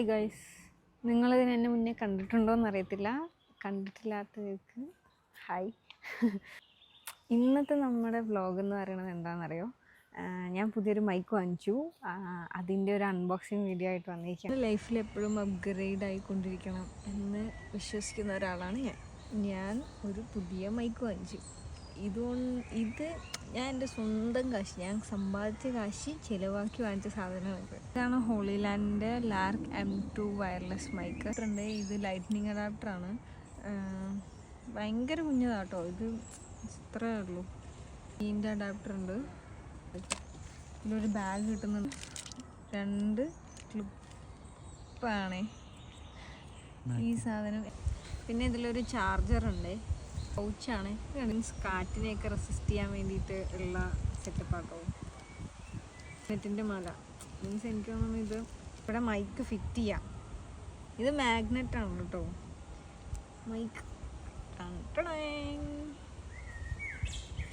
Hi guys, നിങ്ങളിതിന് എന്നെ മുന്നേ കണ്ടിട്ടുണ്ടോയെന്ന് അറിയത്തില്ല. കണ്ടിട്ടില്ലാത്തവർക്ക് ഹായ്. ഇന്നത്തെ നമ്മുടെ വ്ളോഗ് എന്ന് പറയുന്നത് എന്താണെന്നറിയോ? ഞാൻ പുതിയൊരു മൈക്ക് വാങ്ങിച്ചു. അതിൻ്റെ ഒരു അൺബോക്സിങ് വീഡിയോ ആയിട്ട് വന്നിരിക്കുകയാണ്. ലൈഫിൽ എപ്പോഴും അപ്ഗ്രേഡ് ആയിക്കൊണ്ടിരിക്കണം എന്ന് വിശ്വസിക്കുന്ന ഒരാളാണ് ഞാൻ ഒരു പുതിയ മൈക്ക് വാങ്ങിച്ചു. ഇത് ഞാൻ എൻ്റെ സ്വന്തം കാശ്, ഞാൻ സമ്പാദിച്ച കാശ് ചിലവാക്കി വാങ്ങിച്ച സാധനമാണ്. ഇതാണ് ഹോളിലാൻഡിൻ്റെ ലാർക്ക് M2 വയർലെസ് മൈക്ക്. ഇത് ലൈറ്റ്നിങ് അഡാപ്റ്ററാണ്. ഭയങ്കര കുഞ്ഞതാട്ടോ, ഇത് ഇത്രയേ ഉള്ളൂ. ഇതിൻ്റെ അഡാപ്റ്റർ ഉണ്ട്. ഇതിലൊരു ബാഗ് കിട്ടുന്നുണ്ട്. 2 ക്ലിപ്പാണേ ഈ സാധനം. പിന്നെ ഇതിലൊരു ചാർജറുണ്ട്. പൗച്ചാണ്. മീൻസ് കാറ്റിനെയൊക്കെ റെസിസ്റ്റ് ചെയ്യാൻ വേണ്ടിയിട്ട് ഉള്ള സെറ്റപ്പാട്ടോ. നെറ്റിൻ്റെ മല മീൻസ് എനിക്ക് തോന്നുന്നു ഇത് ഇവിടെ മൈക്ക് ഫിറ്റ് ചെയ്യാം. ഇത് മാഗ്നറ്റാണ് കേട്ടോ മൈക്ക്.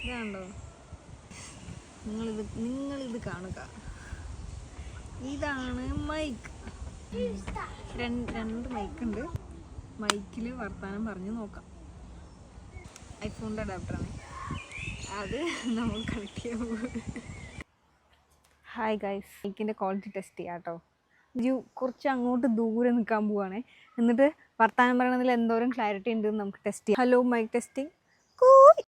ഇതാണ്ടോ, നിങ്ങളിത് കാണുക. ഇതാണ് മൈക്ക്. രണ്ട് മൈക്കുണ്ട്. മൈക്കിൽ വർത്താനം പറഞ്ഞ് നോക്കാം. ഐഫോണിൻ്റെ അഡാപ്റ്ററാണ് അത്, നമ്മൾ കണക്ട് ചെയ്യാൻ പോകും. ഹായ് ഗൈസ്, മൈക്കിൻ്റെ ക്വാളിറ്റി ടെസ്റ്റ് ചെയ്യാം കേട്ടോ. കുറച്ച് അങ്ങോട്ട് ദൂരെ നിൽക്കാൻ പോവുകയാണേ. എന്നിട്ട് വർത്താനം പറയണതിൽ എന്തോരം ക്ലാരിറ്റി ഉണ്ടെന്ന് നമുക്ക് ടെസ്റ്റ് ചെയ്യാം. Hello mic testing. കൂയ്